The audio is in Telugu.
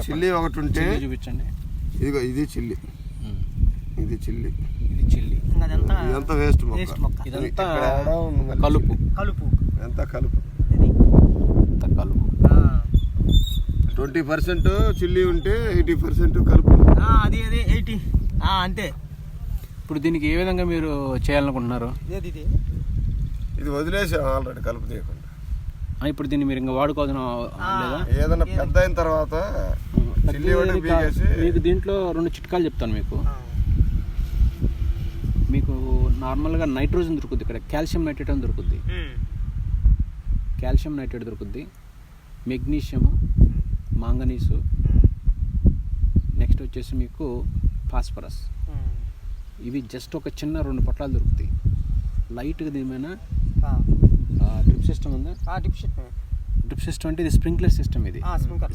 చిల్లి ఒకటి ఉంటే చూపించండి. ఇదిగో ఇది చిల్లి, ఇది చిల్లి, ఇది చిల్లి, ఇదంతా వేస్ట్ మొక్క, ఇదంతా కలుపు, ఎంత కలుపు. 20% చిల్లి ఉంటే 80% కలుపు. అది 80 అంతే. ఇప్పుడు దీనికి ఏ విధంగా మీరు చేయాలనుకుంటున్నారు? ఇది వదిలేసాం ఆల్రెడీ కలుపు తీయకుండా. ఇప్పుడు దీన్ని మీరు ఇంకా వాడుకోవాల్సిన లేదా? ఏదైనా పెద్ద అయిన తర్వాత మీకు దీంట్లో 2 చిట్కాలు చెప్తాను మీకు. మీకు నార్మల్గా నైట్రోజన్ దొరుకుద్ది, ఇక్కడ కాల్షియం నైట్రేట్ అని దొరుకుద్ది, కాల్షియం నైట్రేట్ దొరుకుద్ది, మెగ్నీషియము, మాంగనీసు, నెక్స్ట్ వచ్చేసి మీకు ఫాస్ఫరస్. ఇవి జస్ట్ ఒక చిన్న 2 పొట్లాలు దొరుకుతాయి. లైట్గా దీనిపైన డ్రిప్ సిస్టమ్ ఉందా? డ్రిప్ సిస్టమ్ అంటే ఇది స్ప్రింక్లర్ సిస్టమ్. ఇది స్ప్రింక్లర్